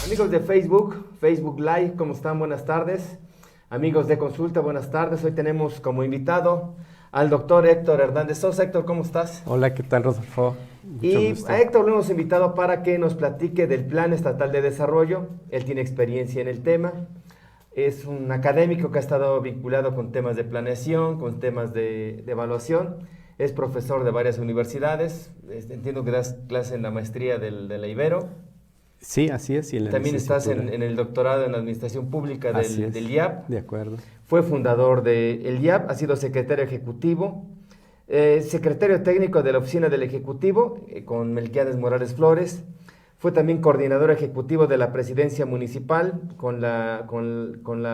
Amigos de Facebook Live, ¿cómo están? Buenas tardes. Amigos de Consulta, buenas tardes. Hoy tenemos como invitado al doctor Héctor Hernández Sosa. Héctor, ¿cómo estás? Hola, ¿qué tal, Rodolfo? Y a Héctor lo hemos invitado para que nos platique del Plan Estatal de Desarrollo. Él tiene experiencia en el tema. Es un académico que ha estado vinculado con temas de planeación, con temas de evaluación. Es profesor de varias universidades. Entiendo que das clase en la maestría de la Ibero. Sí, así es. Y también estás en el doctorado en Administración Pública del IAP. De acuerdo. Fue fundador del IAP, ha sido secretario ejecutivo, secretario técnico de la Oficina del Ejecutivo, con Melquiades Morales Flores. Fue también coordinador ejecutivo de la Presidencia Municipal con la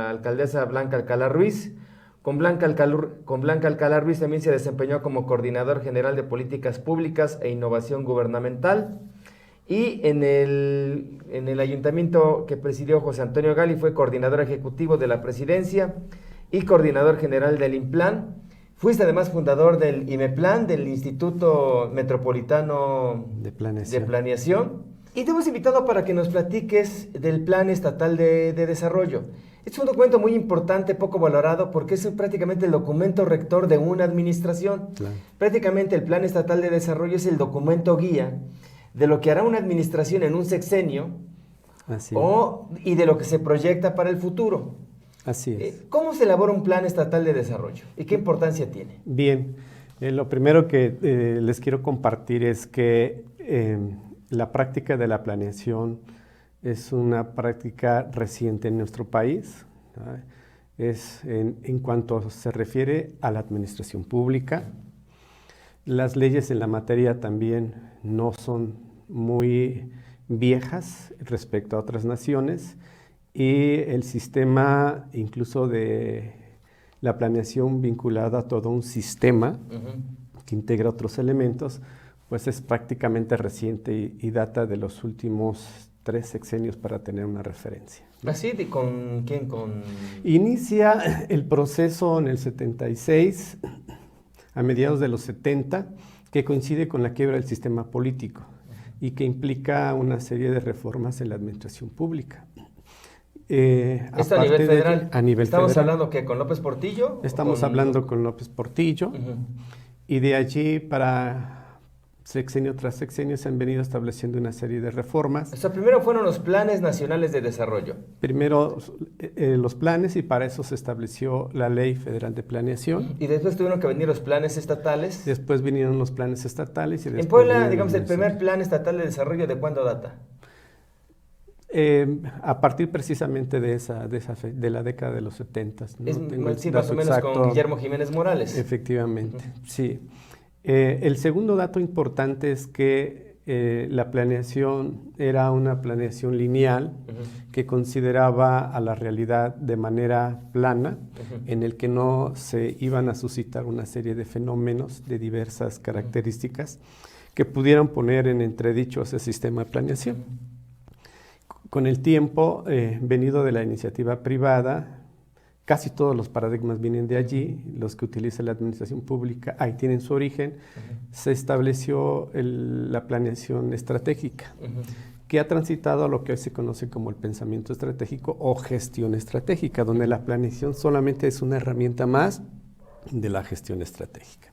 alcaldesa Blanca Alcalá Ruiz. Con Blanca Alcalá Ruiz también se desempeñó como coordinador general de Políticas Públicas e Innovación Gubernamental. Y en el ayuntamiento que presidió José Antonio Gali fue coordinador ejecutivo de la presidencia y coordinador general del IMPLAN. Fuiste además fundador del IMEPLAN, del Instituto Metropolitano de Planeación. Y te hemos invitado para que nos platiques del Plan Estatal de Desarrollo. Es un documento muy importante, poco valorado, porque es prácticamente el documento rector de una administración. Claro. Prácticamente el Plan Estatal de Desarrollo es el documento guía de lo que hará una administración en un sexenio y de lo que se proyecta para el futuro. Así es. ¿Cómo se elabora un plan estatal de desarrollo y qué importancia tiene? Bien, lo primero que les quiero compartir es que la práctica de la planeación es una práctica reciente en nuestro país. Es en cuanto se refiere a la administración pública. Las leyes en la materia también no son muy viejas respecto a otras naciones y el sistema incluso de la planeación vinculada a todo un sistema que integra otros elementos, pues es prácticamente reciente y data de los últimos 3 sexenios para tener una referencia. ¿Así? ¿Con quién? Inicia el proceso en el 76, a mediados de los 70, que coincide con la quiebra del sistema político y que implica una serie de reformas en la administración pública. ¿Esto a nivel federal? A nivel ¿Estamos federal. hablando que con López Portillo? Estamos hablando con López Portillo, y de allí para sexenio tras sexenio se han venido estableciendo una serie de reformas. O sea, primero fueron los planes nacionales de desarrollo. Primero los planes, y para eso se estableció la Ley Federal de Planeación. Y después tuvieron que venir los planes estatales. Después vinieron los planes estatales. Y en Puebla, digamos, el primer plan estatal de desarrollo, ¿de cuándo data? A partir precisamente de la década de los 70. ¿no? Sí, más o menos exacto. Con Guillermo Jiménez Morales. Efectivamente, sí. El segundo dato importante es que la planeación era una planeación lineal que consideraba a la realidad de manera plana, en el que no se iban a suscitar una serie de fenómenos de diversas características que pudieran poner en entredicho ese sistema de planeación. Con el tiempo, venido de la iniciativa privada, casi todos los paradigmas vienen de allí, los que utiliza la administración pública, ahí tienen su origen. Se estableció la planeación estratégica, que ha transitado a lo que hoy se conoce como el pensamiento estratégico o gestión estratégica, donde la planeación solamente es una herramienta más de la gestión estratégica.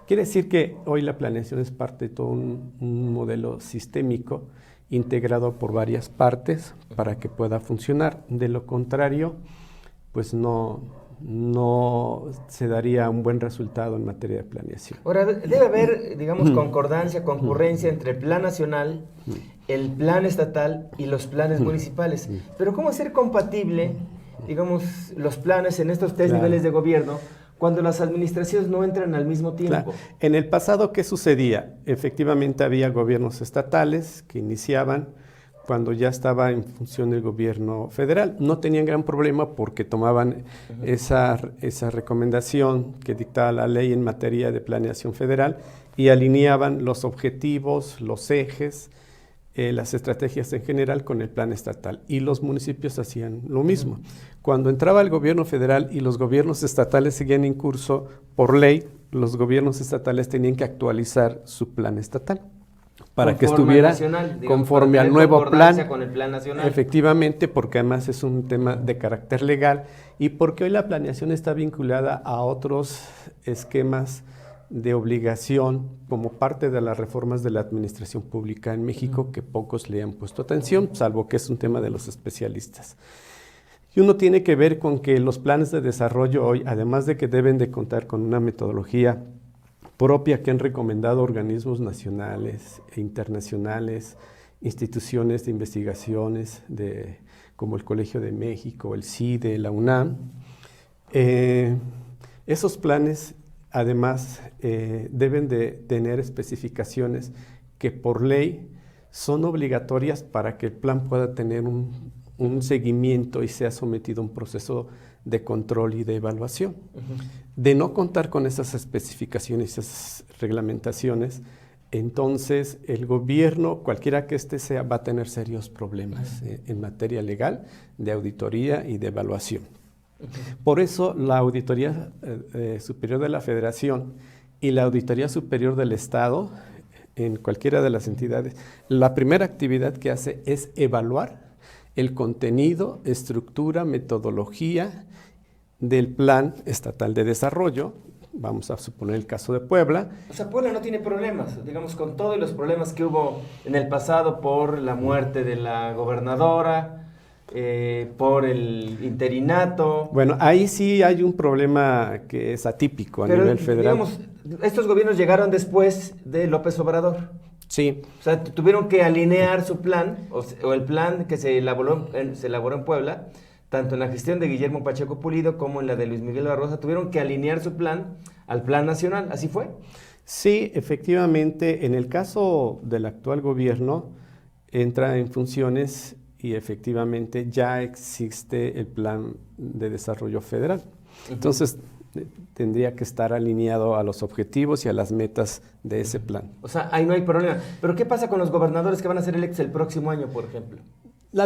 Quiere decir que hoy la planeación es parte de todo un modelo sistémico integrado por varias partes para que pueda funcionar. De lo contrario, pues no se daría un buen resultado en materia de planeación. Ahora, debe haber, digamos, concordancia, concurrencia entre el plan nacional, el plan estatal y los planes municipales. Pero ¿cómo hacer compatible, digamos, los planes en estos 3 niveles de gobierno cuando las administraciones no entran al mismo tiempo? Claro. En el pasado, ¿qué sucedía? Efectivamente había gobiernos estatales que iniciaban cuando ya estaba en función del gobierno federal. No tenían gran problema porque tomaban esa recomendación que dictaba la ley en materia de planeación federal y alineaban los objetivos, los ejes, las estrategias en general con el plan estatal. Y los municipios hacían lo mismo. Cuando entraba el gobierno federal y los gobiernos estatales seguían en curso, por ley, los gobiernos estatales tenían que actualizar su plan estatal. para que estuviera nacional, digamos, conforme para al tener nuevo concordancia plan. con el plan nacional. Efectivamente, porque además es un tema de carácter legal y porque hoy la planeación está vinculada a otros esquemas de obligación como parte de las reformas de la administración pública en México que pocos le han puesto atención, salvo que es un tema de los especialistas. Y uno tiene que ver con que los planes de desarrollo hoy, además de que deben de contar con una metodología propia que han recomendado organismos nacionales e internacionales, instituciones de investigaciones como el Colegio de México, el CIDE, la UNAM, esos planes además deben de tener especificaciones que por ley son obligatorias para que el plan pueda tener un seguimiento y sea sometido a un proceso de control y de evaluación. De no contar con esas especificaciones, esas reglamentaciones, entonces el gobierno, cualquiera que éste sea, va a tener serios problemas en materia legal, de auditoría y de evaluación. Por eso la Auditoría Superior de la Federación y la Auditoría Superior del Estado, en cualquiera de las entidades, la primera actividad que hace es evaluar el contenido, estructura, metodología del Plan Estatal de Desarrollo. Vamos a suponer el caso de Puebla. O sea, Puebla no tiene problemas, digamos, con todos los problemas que hubo en el pasado por la muerte de la gobernadora, por el interinato. Bueno, ahí sí hay un problema que es atípico a nivel federal. Digamos, estos gobiernos llegaron después de López Obrador. Sí. O sea, tuvieron que alinear su plan, o el plan que se elaboró en Puebla, tanto en la gestión de Guillermo Pacheco Pulido como en la de Luis Miguel Barbosa, tuvieron que alinear su plan al plan nacional. ¿Así fue? Sí, efectivamente, en el caso del actual gobierno, entra en funciones y efectivamente ya existe el plan de desarrollo federal. Entonces, tendría que estar alineado a los objetivos y a las metas de ese plan. O sea, ahí no hay problema. Pero ¿qué pasa con los gobernadores que van a ser electos el próximo año, por ejemplo?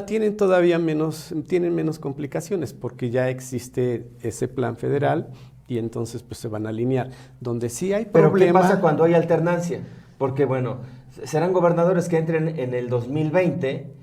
Tienen menos complicaciones porque ya existe ese plan federal y entonces pues se van a alinear. Donde sí hay problema... ¿Pero qué pasa cuando hay alternancia? Porque bueno, serán gobernadores que entren en el 2020,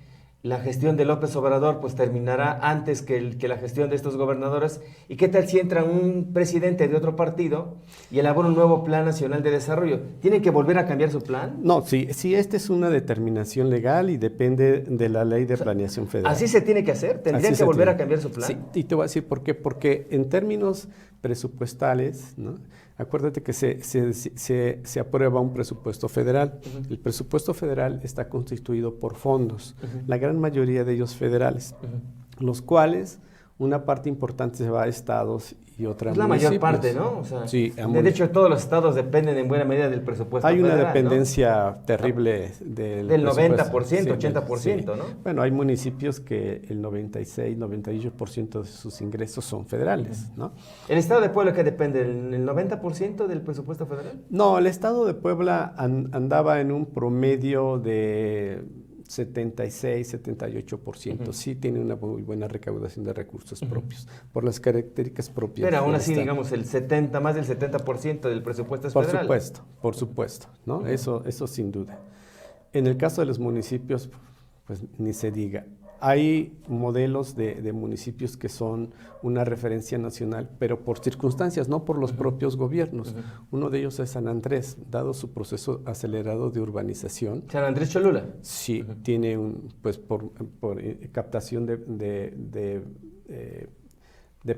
la gestión de López Obrador pues terminará antes que la gestión de estos gobernadores. ¿Y qué tal si entra un presidente de otro partido y elabora un nuevo plan nacional de desarrollo? ¿Tienen que volver a cambiar su plan? No, sí, esta es una determinación legal y depende de la ley de planeación federal. ¿Así se tiene que hacer? ¿Tendrían que volver a cambiar su plan? Sí, y te voy a decir por qué. Porque en términos presupuestales, ¿no? Acuérdate que se aprueba un presupuesto federal. El presupuesto federal está constituido por fondos, la gran mayoría de ellos federales, los cuales una parte importante se va a estados y otra es la mayor parte, ¿no? O sea, sí, de hecho, todos los estados dependen en buena medida del presupuesto federal. Hay una federal, dependencia, ¿no?, terrible del 90%, sí, 80%, ¿no? Bueno, hay municipios que el 96, 98% de sus ingresos son federales, ¿no? ¿El estado de Puebla qué depende? ¿El 90% del presupuesto federal? No, el estado de Puebla andaba en un promedio de 76, 78%. Sí tiene una muy buena recaudación de recursos propios, por las características propias. Pero aún así, digamos, más del 70% del presupuesto es federal. Por supuesto, ¿no? Eso sin duda. En el caso de los municipios, pues ni se diga. Hay modelos de municipios que son una referencia nacional, pero por circunstancias, no por los propios gobiernos. Uno de ellos es San Andrés, dado su proceso acelerado de urbanización. ¿San Andrés Cholula? Sí, tiene pues por captación de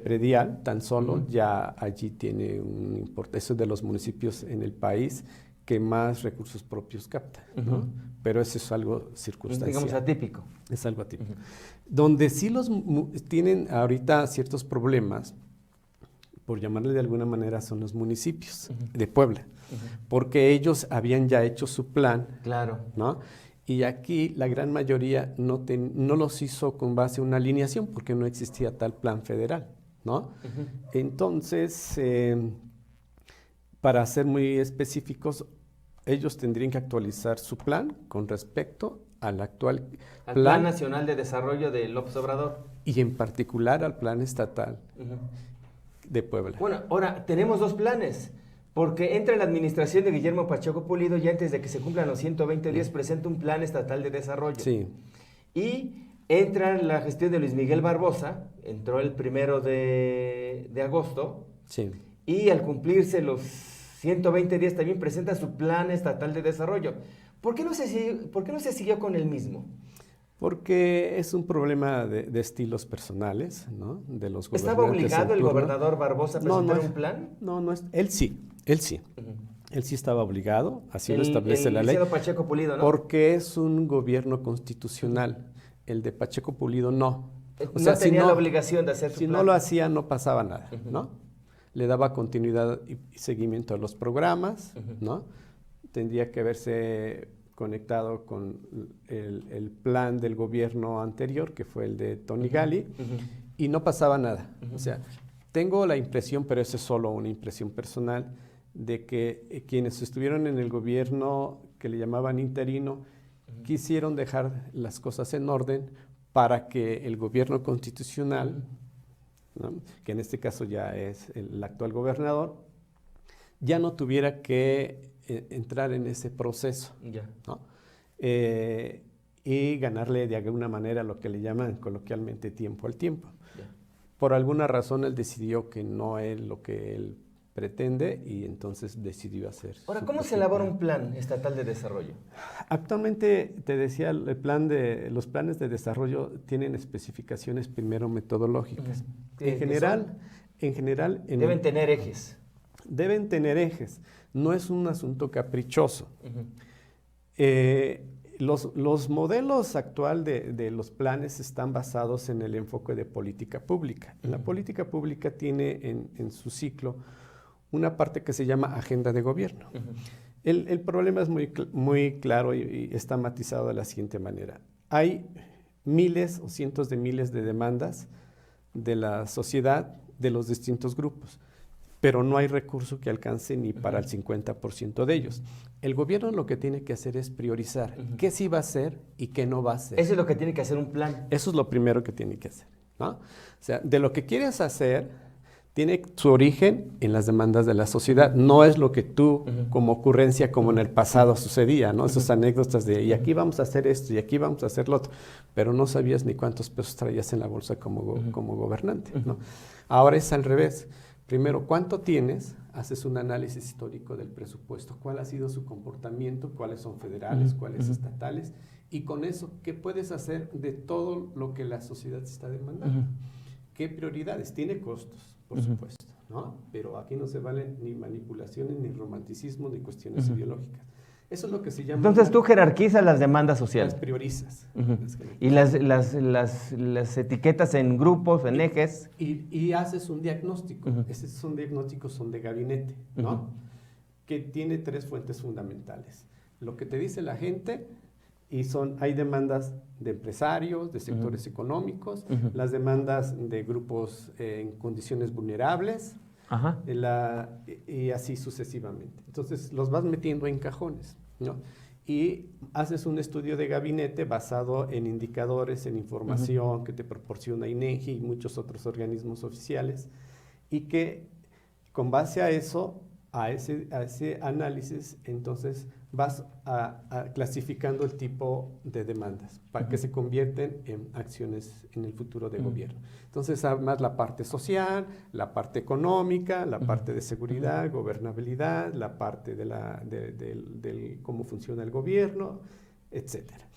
predial, tan solo, ya allí tiene eso de los municipios en el país que más recursos propios capta, ¿no? Pero eso es algo circunstancial. Digamos atípico. Es algo atípico. Donde sí tienen ahorita ciertos problemas, por llamarle de alguna manera, son los municipios de Puebla, porque ellos habían ya hecho su plan, claro, ¿no? Y aquí la gran mayoría no los hizo con base en una alineación, porque no existía tal plan federal, ¿no? Entonces, para ser muy específicos, ellos tendrían que actualizar su plan con respecto al actual plan nacional de desarrollo de López Obrador. Y en particular al plan estatal de Puebla. Bueno, ahora tenemos dos planes, Porque entra en la administración de Guillermo Pacheco Pulido y antes de que se cumplan los 120 días presenta un plan estatal de desarrollo. Sí. Y entra en la gestión de Luis Miguel Barbosa, entró el 1 de agosto, Sí. y al cumplirse los 120 días también presenta su plan estatal de desarrollo. ¿Por qué no se siguió con el mismo? Porque es un problema de estilos personales, ¿no? De los gobernantes. ¿Estaba obligado el turno. gobernador Barbosa a presentar un plan? No es, él sí. Uh-huh. Él sí estaba obligado, así lo establece la ley. El Pacheco Pulido, ¿no? Porque es un gobierno constitucional. El de Pacheco Pulido no. O sea, tenía la obligación de hacer su plan. Si no lo hacía, no pasaba nada, ¿no? Le daba continuidad y seguimiento a los programas, ¿no? Tendría que haberse conectado con el plan del gobierno anterior, que fue el de Tony Gali, y no pasaba nada. O sea, tengo la impresión, pero eso es solo una impresión personal, de que quienes estuvieron en el gobierno que le llamaban interino, quisieron dejar las cosas en orden para que el gobierno constitucional, ¿no? Que en este caso ya es el actual gobernador, ya no tuviera que entrar en ese proceso, ¿no? Y ganarle de alguna manera lo que le llaman coloquialmente tiempo al tiempo. Por alguna razón él decidió que no es lo que él pretende y entonces decidió hacer. Ahora, ¿cómo se elabora un plan estatal de desarrollo? Actualmente, te decía, los planes de desarrollo tienen especificaciones primero metodológicas. En general, deben tener ejes. Deben tener ejes. No es un asunto caprichoso. Los modelos actual de los planes están basados en el enfoque de política pública. La política pública tiene en su ciclo una parte que se llama agenda de gobierno. El problema es muy claro y está matizado de la siguiente manera. Hay miles o cientos de miles de demandas de la sociedad, de los distintos grupos, pero no hay recurso que alcance ni para el 50% de ellos. El gobierno lo que tiene que hacer es priorizar qué sí va a hacer y qué no va a hacer. Eso es lo que tiene que hacer un plan. Eso es lo primero que tiene que hacer, ¿no? O sea, de lo que quieres hacer, tiene su origen en las demandas de la sociedad. No es lo que tú, como ocurrencia, como en el pasado sucedía, ¿no? Esas anécdotas de, y aquí vamos a hacer esto, y aquí vamos a hacer lo otro, pero no sabías ni cuántos pesos traías en la bolsa como gobernante, ¿no? Ahora es al revés. Primero, ¿cuánto tienes? Haces un análisis histórico del presupuesto. ¿Cuál ha sido su comportamiento? ¿Cuáles son federales? ¿Cuáles estatales? Y con eso, ¿qué puedes hacer de todo lo que la sociedad está demandando? ¿Qué prioridades? Tiene costos, por supuesto, ¿no? Pero aquí no se valen ni manipulaciones, ni romanticismo, ni cuestiones ideológicas. Eso es lo que se llama... Entonces tú jerarquizas las demandas sociales. Las priorizas. Y las etiquetas en grupos, en ejes. Y haces un diagnóstico. Esos diagnósticos son de gabinete, ¿no? Que tiene 3 fuentes fundamentales. Lo que te dice la gente, y hay demandas de empresarios, de sectores económicos, las demandas de grupos en condiciones vulnerables, y así sucesivamente. Entonces los vas metiendo en cajones, ¿no? Y haces un estudio de gabinete basado en indicadores, en información que te proporciona INEGI y muchos otros organismos oficiales, y que con base a eso, a ese análisis, entonces vas clasificando el tipo de demandas para que se convierten en acciones en el futuro de gobierno. Entonces, además la parte social, la parte económica, la parte de seguridad, gobernabilidad, la parte de cómo funciona el gobierno, etcétera.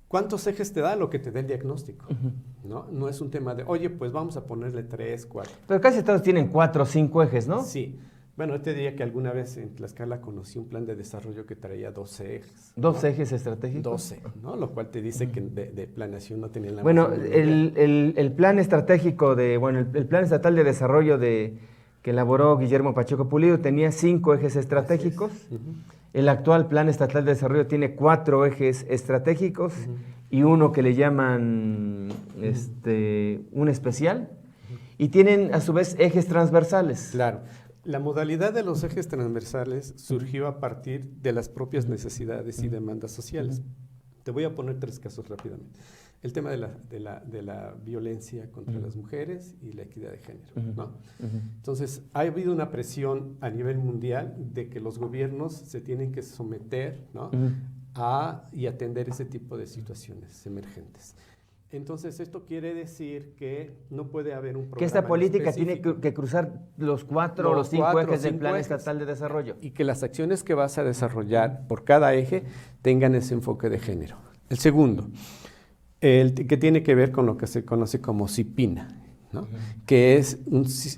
¿Cuántos ejes te da? Lo que te dé el diagnóstico, ¿no? No es un tema de, oye, pues vamos a ponerle 3, 4. Pero casi todos tienen 4 o 5 ejes, ¿no? Sí. Bueno, yo te diría que alguna vez en Tlaxcala conocí un plan de desarrollo que traía 12 ejes. ¿12 ejes estratégicos? 12, ¿no? Lo cual te dice que de planeación no tenían la... Bueno, el plan estratégico el plan estatal de desarrollo que elaboró Guillermo Pacheco Pulido tenía 5 ejes estratégicos. El actual plan estatal de desarrollo tiene 4 ejes estratégicos y uno que le llaman un especial. Y tienen a su vez ejes transversales. Claro. La modalidad de los ejes transversales surgió a partir de las propias necesidades y demandas sociales. Te voy a poner 3 casos rápidamente. el tema de la violencia contra las mujeres y la equidad de género, ¿no? Entonces, ha habido una presión a nivel mundial de que los gobiernos se tienen que someter, ¿no? y atender ese tipo de situaciones emergentes. Entonces, esto quiere decir que no puede haber un programa que esta política específico. tiene que cruzar los cinco ejes del Plan Estatal de Desarrollo. Y que las acciones que vas a desarrollar por cada eje tengan ese enfoque de género. El segundo, que tiene que ver con lo que se conoce como CIPINA, ¿no? Que es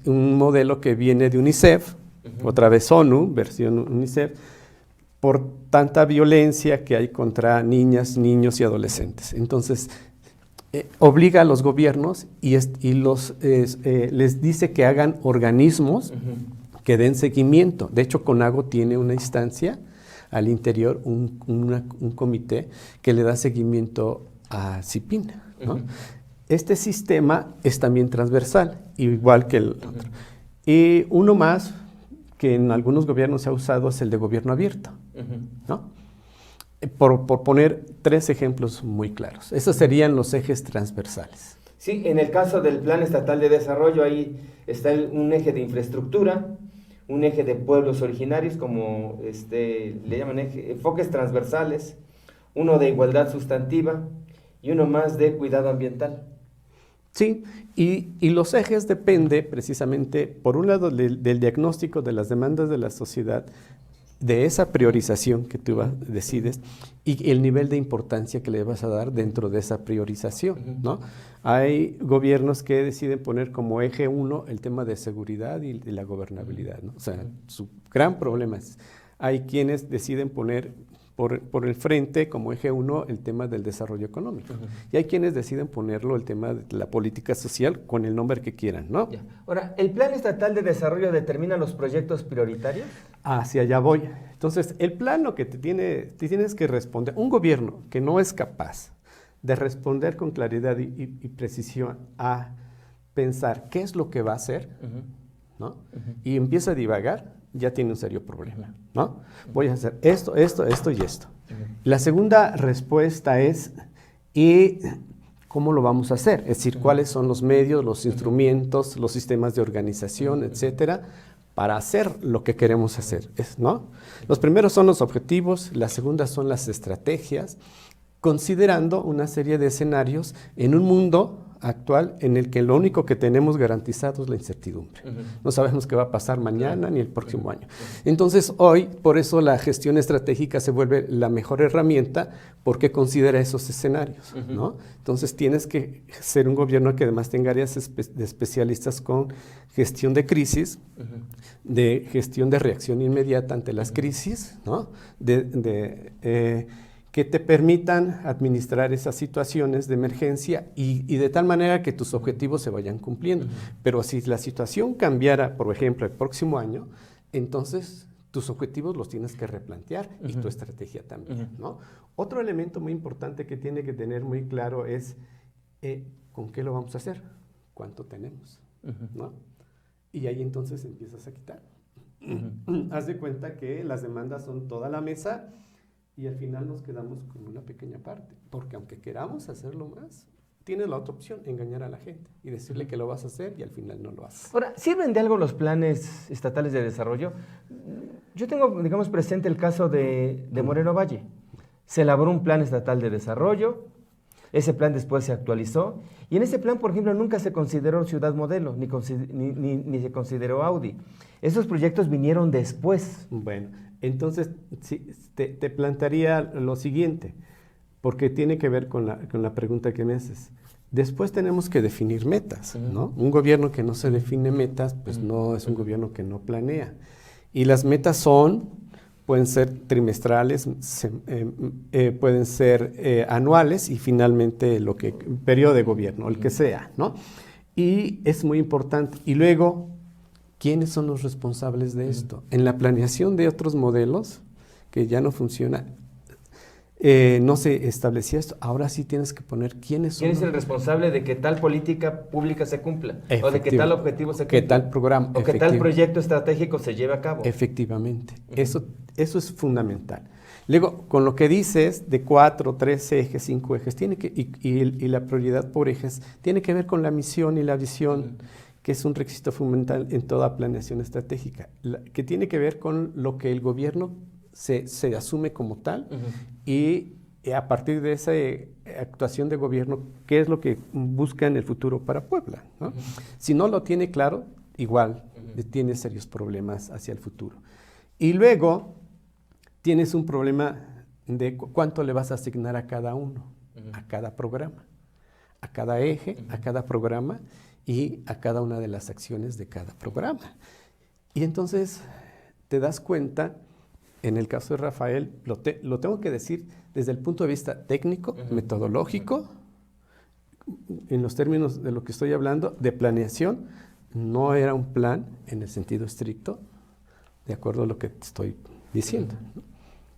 un modelo que viene de UNICEF, otra vez ONU, versión UNICEF, por tanta violencia que hay contra niñas, niños y adolescentes. Entonces, obliga a los gobiernos y les dice que hagan organismos que den seguimiento. De hecho, CONAGO tiene una instancia al interior, un comité que le da seguimiento a CIPINA, ¿no? Este sistema es también transversal, igual que el otro. Y uno más que en algunos gobiernos se ha usado es el de gobierno abierto, ¿no? Por poner 3 ejemplos muy claros. Esos serían los ejes transversales. Sí, en el caso del Plan Estatal de Desarrollo, ahí está un eje de infraestructura, un eje de pueblos originarios, como le llaman enfoques transversales, uno de igualdad sustantiva y uno más de cuidado ambiental. Sí, y los ejes depende precisamente, por un lado, del diagnóstico de las demandas de la sociedad, de esa priorización que tú decides y el nivel de importancia que le vas a dar dentro de esa priorización, ¿no? Hay gobiernos que deciden poner como eje 1 el tema de seguridad y de la gobernabilidad, ¿no? O sea, su gran problema es, hay quienes deciden poner por el frente como eje 1 el tema del desarrollo económico. Y hay quienes deciden ponerlo el tema de la política social con el nombre que quieran, ¿no? Ya. Ahora, ¿el Plan Estatal de Desarrollo determina los proyectos prioritarios? Hacia allá voy. Entonces, el plan lo que te tienes que responder, un gobierno que no es capaz de responder con claridad y precisión a pensar qué es lo que va a hacer, ¿no? Y empieza a divagar, ya tiene un serio problema, ¿no? Voy a hacer esto y esto. La segunda respuesta es, ¿y cómo lo vamos a hacer? Es decir, ¿cuáles son los medios, los instrumentos, los sistemas de organización, etcétera, para hacer lo que queremos hacer, ¿no? Los primeros son los objetivos, las segundas son las estrategias, considerando una serie de escenarios en un mundo actual en el que lo único que tenemos garantizado es la incertidumbre. No sabemos qué va a pasar mañana ni el próximo año. Entonces, hoy, por eso la gestión estratégica se vuelve la mejor herramienta porque considera esos escenarios, ¿no? Entonces, tienes que ser un gobierno que además tenga áreas de especialistas con gestión de crisis, de gestión de reacción inmediata ante las crisis, ¿no? Que te permitan administrar esas situaciones de emergencia y de tal manera que tus objetivos se vayan cumpliendo. Pero si la situación cambiara, por ejemplo, el próximo año, entonces tus objetivos los tienes que replantear y tu estrategia también, ¿no? Otro elemento muy importante que tiene que tener muy claro es ¿con qué lo vamos a hacer? ¿Cuánto tenemos? ¿No? Y ahí entonces empiezas a quitar. Haz de cuenta que las demandas son toda la mesa y al final nos quedamos con una pequeña parte, porque aunque queramos hacerlo más, tienes la otra opción, engañar a la gente y decirle que lo vas a hacer y al final no lo haces. Ahora, ¿sirven de algo los planes estatales de desarrollo? Yo tengo, digamos, presente el caso de Moreno Valle. Se elaboró un plan estatal de desarrollo, ese plan después se actualizó, y en ese plan, por ejemplo, nunca se consideró ciudad modelo, ni se consideró Audi. Esos proyectos vinieron después. Bueno, entonces sí, te plantearía lo siguiente, porque tiene que ver con la pregunta que me haces. Después tenemos que definir metas, ¿no? Un gobierno que no se define metas, pues no es un gobierno que no planea. Y las metas pueden ser trimestrales, pueden ser anuales y finalmente periodo de gobierno, el que sea, ¿no? Y es muy importante. Y luego, ¿quiénes son los responsables de esto? En la planeación de otros modelos, que ya no funciona, no se establecía esto. Ahora sí tienes que poner quiénes son. ¿Quién es el responsable de que tal política pública se cumpla? O de que tal objetivo se cumpla. Que tal programa. O que tal proyecto estratégico se lleve a cabo. Efectivamente. Eso es fundamental. Luego, con lo que dices de 4, 3 ejes, 5 ejes, y la prioridad por ejes, tiene que ver con la misión y la visión, que es un requisito fundamental en toda planeación estratégica, que tiene que ver con lo que el gobierno se asume como tal, y a partir de esa actuación de gobierno, ¿qué es lo que busca en el futuro para Puebla, ¿no? Si no lo tiene claro, igual tiene serios problemas hacia el futuro. Y luego tienes un problema de cuánto le vas a asignar a cada uno, a cada programa, a cada eje, a cada programa y a cada una de las acciones de cada programa. Y entonces te das cuenta, en el caso de Rafael, lo tengo que decir desde el punto de vista técnico, metodológico, en los términos de lo que estoy hablando, de planeación, no era un plan en el sentido estricto, de acuerdo a lo que te estoy diciendo.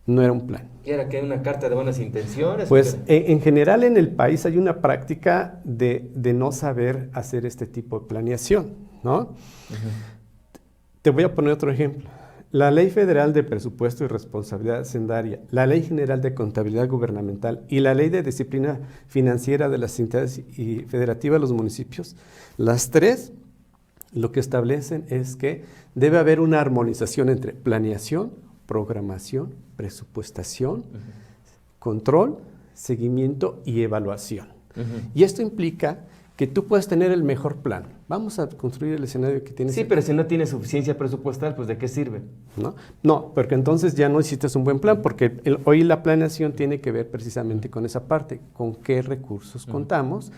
No era un plan. ¿Era que una carta de buenas intenciones? Pues en general en el país hay una práctica de no saber hacer este tipo de planeación, ¿no? Te voy a poner otro ejemplo. La Ley Federal de Presupuesto y Responsabilidad Hacendaria, la Ley General de Contabilidad Gubernamental y la Ley de Disciplina Financiera de las Entidades y Federativa de los Municipios, las tres lo que establecen es que debe haber una armonización entre planeación, programación, presupuestación, control, seguimiento y evaluación. Y esto implica que tú puedes tener el mejor plan. Vamos a construir el escenario que tienes. Sí, pero si no tienes suficiencia presupuestal, pues ¿de qué sirve? No, porque entonces ya no hiciste un buen plan, porque hoy la planeación tiene que ver precisamente con esa parte, con qué recursos contamos,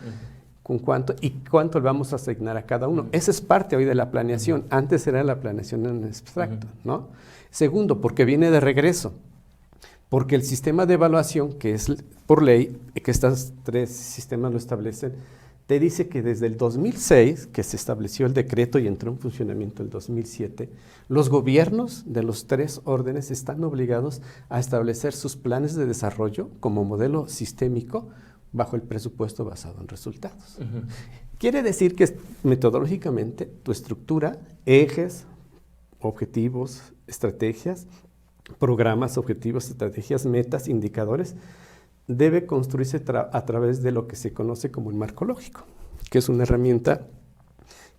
con cuánto y cuánto le vamos a asignar a cada uno. Esa es parte hoy de la planeación. Antes era la planeación en abstracto, ¿no? Segundo, porque viene de regreso. Porque el sistema de evaluación, que es por ley, que estos tres sistemas lo establecen, te dice que desde el 2006, que se estableció el decreto y entró en funcionamiento el 2007, los gobiernos de los tres órdenes están obligados a establecer sus planes de desarrollo como modelo sistémico bajo el presupuesto basado en resultados. Quiere decir que metodológicamente tu estructura, ejes, objetivos, estrategias, programas, objetivos, estrategias, metas, indicadores, debe construirse a través de lo que se conoce como el marco lógico, que es una herramienta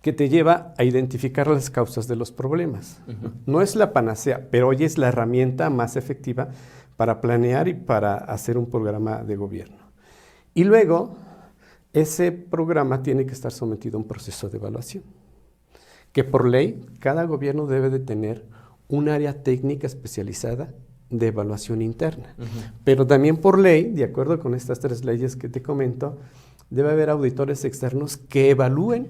que te lleva a identificar las causas de los problemas. No es la panacea, pero hoy es la herramienta más efectiva para planear y para hacer un programa de gobierno. Y luego, ese programa tiene que estar sometido a un proceso de evaluación, que por ley, cada gobierno debe de tener un área técnica especializada de evaluación interna. Pero también por ley, de acuerdo con estas tres leyes que te comento, debe haber auditores externos que evalúen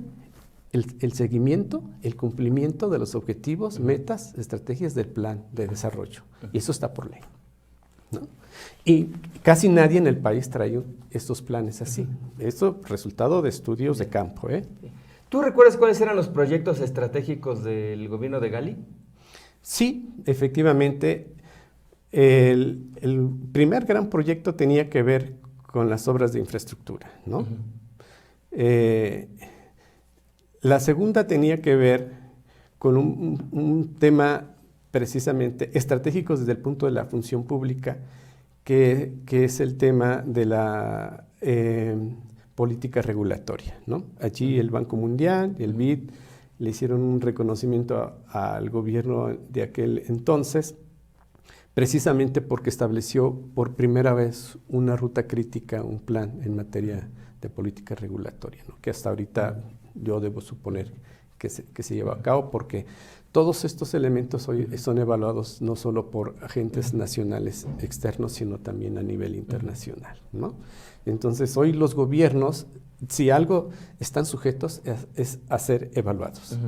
el seguimiento, el cumplimiento de los objetivos, metas, estrategias del plan de desarrollo. Y eso está por ley, ¿no? Y casi nadie en el país trae estos planes así. Esto resultado de estudios de campo, ¿eh? ¿Tú recuerdas cuáles eran los proyectos estratégicos del gobierno de Gali? Sí, efectivamente. El primer gran proyecto tenía que ver con las obras de infraestructura, ¿no? La segunda tenía que ver con un tema precisamente estratégico desde el punto de la función pública, que es el tema de la política regulatoria, ¿no? Allí el Banco Mundial y el BID le hicieron un reconocimiento al gobierno de aquel entonces, precisamente porque estableció por primera vez una ruta crítica, un plan en materia de política regulatoria, ¿no? Que hasta ahorita yo debo suponer que se lleva a cabo, porque todos estos elementos hoy son evaluados no solo por agentes nacionales externos, sino también a nivel internacional, ¿no? Entonces, hoy los gobiernos, si algo están sujetos, es a ser evaluados.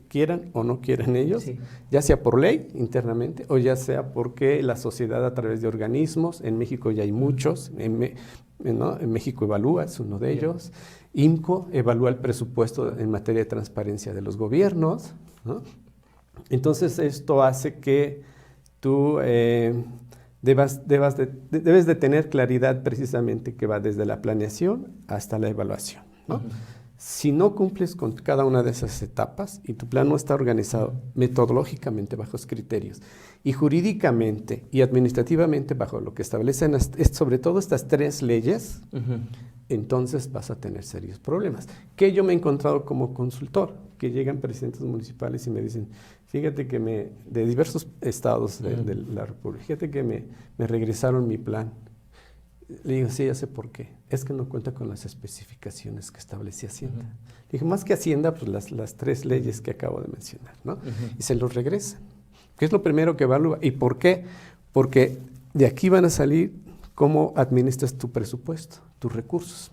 Quieran o no quieran ellos, ya sea por ley internamente, o ya sea porque la sociedad a través de organismos, en México ya hay muchos, ¿no? En México Evalúa es uno de ellos, IMCO evalúa el presupuesto en materia de transparencia de los gobiernos, ¿no? Entonces esto hace que tú debes de tener claridad precisamente que va desde la planeación hasta la evaluación, ¿no? Si no cumples con cada una de esas etapas y tu plan no está organizado metodológicamente bajo esos criterios y jurídicamente y administrativamente bajo lo que establecen sobre todo estas 3 leyes, entonces vas a tener serios problemas. Que yo me he encontrado como consultor, que llegan presidentes municipales y me dicen, fíjate que de diversos estados de la República, fíjate que me regresaron mi plan. Le digo, sí, ya sé por qué. Es que no cuenta con las especificaciones que establece Hacienda. Le dije, más que Hacienda, pues las 3 leyes que acabo de mencionar, ¿no? Y se los regresan. ¿Qué es lo primero que evalúa? ¿Y por qué? Porque de aquí van a salir cómo administras tu presupuesto, tus recursos.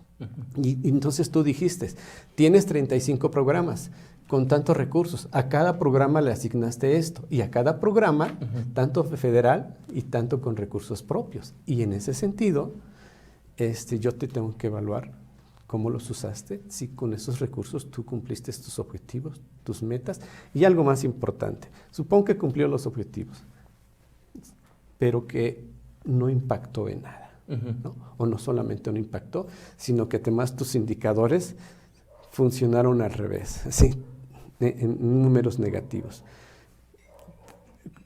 Y entonces tú dijiste, tienes 35 programas con tantos recursos, a cada programa le asignaste esto, y a cada programa, tanto federal y tanto con recursos propios. Y en ese sentido, yo te tengo que evaluar cómo los usaste, si con esos recursos tú cumpliste tus objetivos, tus metas, y algo más importante, supongo que cumplió los objetivos, pero que no impactó en nada, ¿no? O no solamente no impactó, sino que además tus indicadores funcionaron al revés, ¿sí? En números negativos.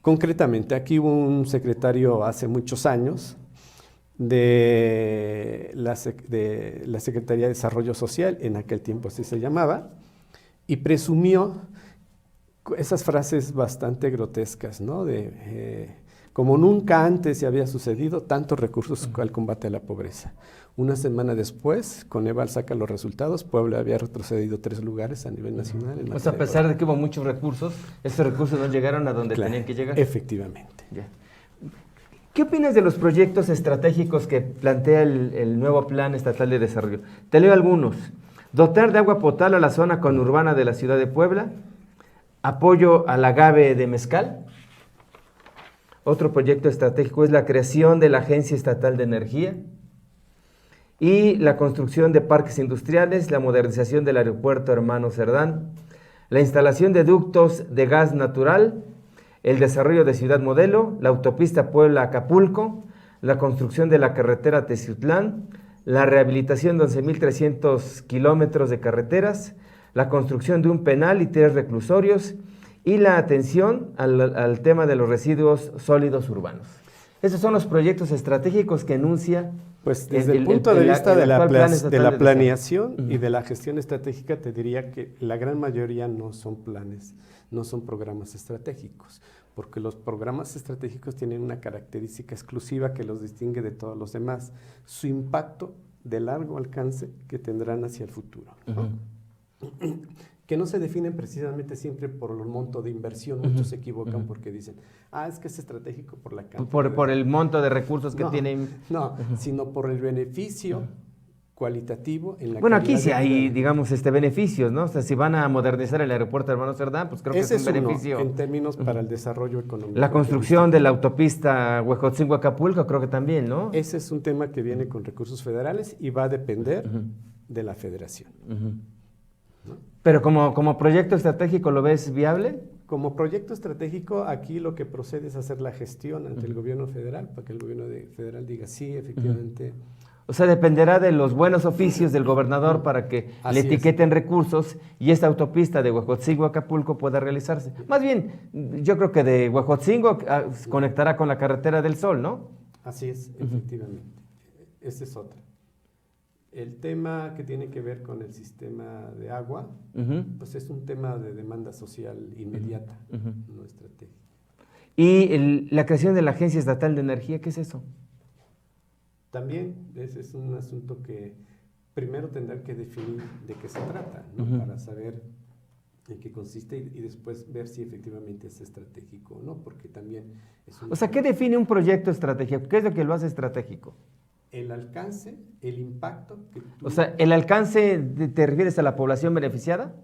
Concretamente, aquí hubo un secretario hace muchos años de la Secretaría de Desarrollo Social, en aquel tiempo así se llamaba, y presumió esas frases bastante grotescas, ¿no? Como nunca antes se había sucedido, tantos recursos al combate a la pobreza. Una semana después, Coneval saca los resultados, Puebla había retrocedido 3 lugares a nivel nacional. O sea, a pesar de que hubo muchos recursos, esos recursos no llegaron a donde tenían que llegar. Efectivamente. Ya. ¿Qué opinas de los proyectos estratégicos que plantea el nuevo Plan Estatal de Desarrollo? Te leo algunos. Dotar de agua potable a la zona conurbana de la ciudad de Puebla, apoyo al agave de mezcal. Otro proyecto estratégico es la creación de la Agencia Estatal de Energía y la construcción de parques industriales, la modernización del aeropuerto Hermano Cerdán, la instalación de ductos de gas natural, el desarrollo de Ciudad Modelo, la autopista Puebla-Acapulco, la construcción de la carretera Teciutlán, la rehabilitación de 11.300 kilómetros de carreteras, la construcción de un penal y 3 reclusorios y la atención al tema de los residuos sólidos urbanos. Esos son los proyectos estratégicos que enuncia. Pues desde el punto de vista de la planeación y de la gestión estratégica, te diría que la gran mayoría no son planes, no son programas estratégicos, porque los programas estratégicos tienen una característica exclusiva que los distingue de todos los demás, su impacto de largo alcance que tendrán hacia el futuro, ¿no? Que no se definen precisamente siempre por el monto de inversión. Muchos se equivocan porque dicen, es que es estratégico por la cantidad. Por el monto de recursos que tienen. No, sino por el beneficio cualitativo en la Bueno, aquí sí hay, digamos, beneficios, ¿no? O sea, si van a modernizar el aeropuerto Hermano Cerdán, pues creo que es un beneficio. En términos para el desarrollo económico. La construcción de la autopista Huejotzingo-Acapulco, creo que también, ¿no? Ese es un tema que viene con recursos federales y va a depender de la federación. ¿No? Pero como proyecto estratégico, ¿lo ves viable? Como proyecto estratégico, aquí lo que procede es hacer la gestión ante el gobierno federal, para que el gobierno federal diga, sí, efectivamente. O sea, dependerá de los buenos oficios del gobernador para que le etiqueten recursos y esta autopista de Huejotzingo a Acapulco pueda realizarse. Más bien, yo creo que de Huejotzingo conectará con la Carretera del Sol, ¿no? Así es, efectivamente. Esa es otra. El tema que tiene que ver con el sistema de agua, pues es un tema de demanda social inmediata, no estratégica. ¿Y la creación de la Agencia Estatal de Energía, qué es eso? También ese es un asunto que primero tendrá que definir de qué se trata, ¿no? Para saber en qué consiste y después ver si efectivamente es estratégico o no, porque también es un... O sea, ¿qué define un proyecto estratégico? ¿Qué es lo que lo hace estratégico? El alcance, el impacto que tú... O sea, ¿el alcance te refieres a la población beneficiada?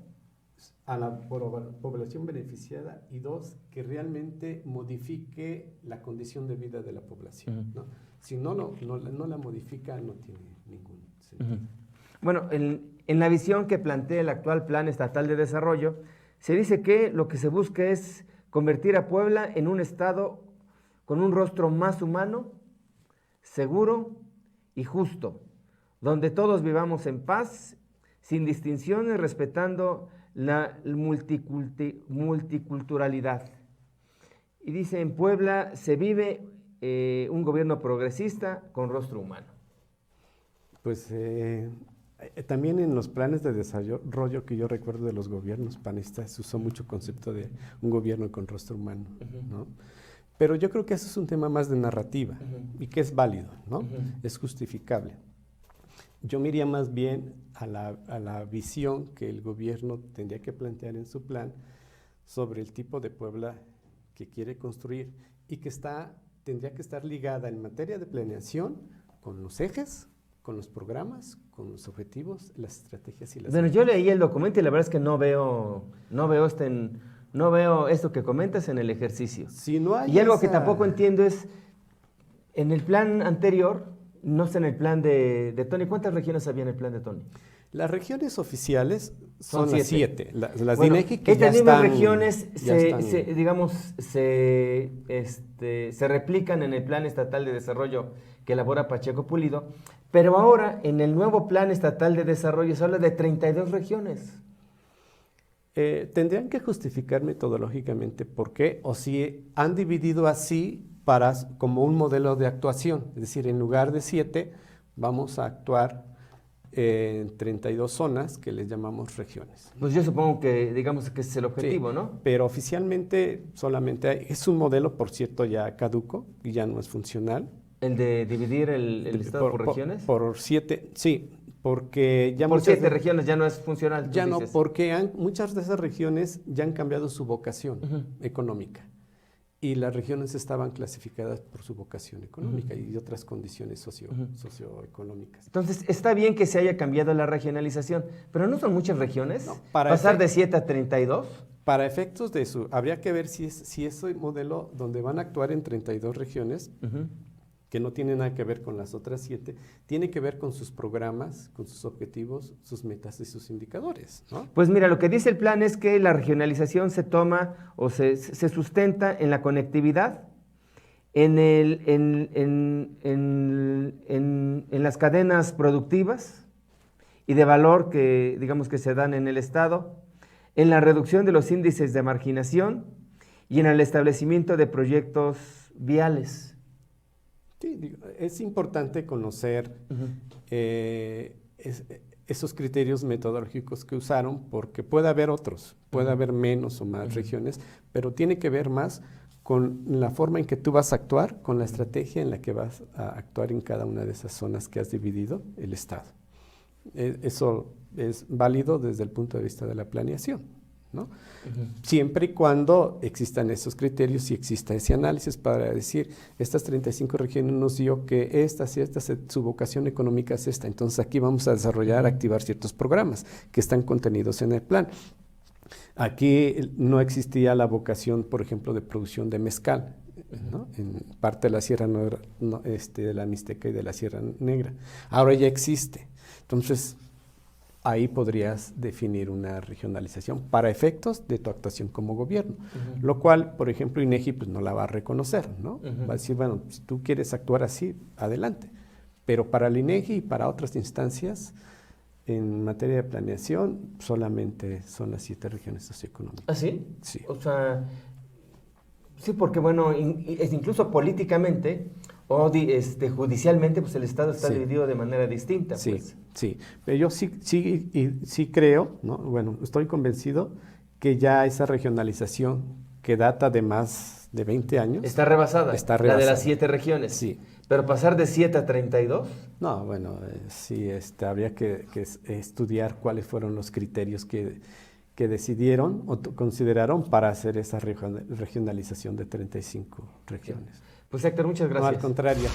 A la población beneficiada y 2, que realmente modifique la condición de vida de la población, ¿no? Si no la modifica, no tiene ningún sentido. Bueno, en la visión que plantea el actual Plan Estatal de Desarrollo, se dice que lo que se busca es convertir a Puebla en un estado con un rostro más humano, seguro y justo, donde todos vivamos en paz, sin distinciones, respetando la multiculturalidad. Y dice, en Puebla se vive un gobierno progresista con rostro humano. Pues también en los planes de desarrollo que yo recuerdo de los gobiernos panistas se usó mucho el concepto de un gobierno con rostro humano, ¿no? Pero yo creo que eso es un tema más de narrativa y que es válido, ¿no? Es justificable. Yo me iría más bien a la visión que el gobierno tendría que plantear en su plan sobre el tipo de Puebla que quiere construir y que tendría que estar ligada en materia de planeación con los ejes, con los programas, con los objetivos, las estrategias y las... Bueno, yo leí el documento y la verdad es que no veo esto que comentas en el ejercicio. Si no hay y algo que tampoco entiendo es, en el plan anterior, no está en el plan de Tony. ¿Cuántas regiones había en el plan de Tony? Las regiones oficiales son 7. Las 7. Las bueno, de INEGI que estas ya mismas están, regiones se están... replican en el plan estatal de desarrollo que elabora Pacheco Pulido, pero ahora en el nuevo plan estatal de desarrollo se habla de 32 regiones. Tendrían que justificar metodológicamente por qué, o si han dividido así como un modelo de actuación. Es decir, en lugar de 7, vamos a actuar en 32 zonas que les llamamos regiones. Pues yo supongo que, digamos que ese es el objetivo, sí, ¿no? Pero oficialmente solamente es un modelo, por cierto, ya caduco y ya no es funcional. ¿El de dividir el estado por regiones? Por 7, sí, porque ya por 7 regiones ya no es funcional. Ya no, porque muchas de esas regiones ya han cambiado su vocación económica. Y las regiones estaban clasificadas por su vocación económica y otras condiciones socioeconómicas. Entonces, está bien que se haya cambiado la regionalización, pero ¿no son muchas regiones? No, ¿pasar de 7 a 32? Para efectos de eso, habría que ver si ese modelo donde van a actuar en 32 regiones, que no tiene nada que ver con las otras 7, tiene que ver con sus programas, con sus objetivos, sus metas y sus indicadores, ¿no? Pues mira, lo que dice el plan es que la regionalización se toma o se sustenta en la conectividad, en las cadenas productivas y de valor que, digamos, que se dan en el Estado, en la reducción de los índices de marginación y en el establecimiento de proyectos viales. Sí, es importante conocer esos criterios metodológicos que usaron, porque puede haber otros, puede haber menos o más regiones, pero tiene que ver más con la forma en que tú vas a actuar, con la estrategia en la que vas a actuar en cada una de esas zonas que has dividido el Estado. Eso es válido desde el punto de vista de la planeación, ¿no? Siempre y cuando existan esos criterios y exista ese análisis para decir, estas 35 regiones nos dio que su vocación económica es esta, entonces aquí vamos a desarrollar, activar ciertos programas que están contenidos en el plan. Aquí no existía la vocación, por ejemplo, de producción de mezcal, ¿no? En parte de la Sierra Negra, de la Mixteca y de la Sierra Negra. Ahora ya existe. Entonces, ahí podrías definir una regionalización para efectos de tu actuación como gobierno, lo cual, por ejemplo, INEGI pues no la va a reconocer, ¿no? Va a decir, bueno, si tú quieres actuar así, adelante. Pero para el INEGI y para otras instancias, en materia de planeación, solamente son las 7 regiones socioeconómicas. ¿Ah, sí? Sí. O sea, sí, porque bueno, incluso políticamente o judicialmente, pues el Estado está dividido de manera distinta. Sí, pues. sí. Pero yo sí creo, ¿no? Bueno, estoy convencido que ya esa regionalización que data de más de 20 años... Está rebasada. La de las 7 regiones. Sí. Pero pasar de 7 a 32... No, bueno, sí, habría que estudiar cuáles fueron los criterios que decidieron o consideraron para hacer esa regionalización de 35 regiones. Pues Héctor, muchas gracias. No, al contrario.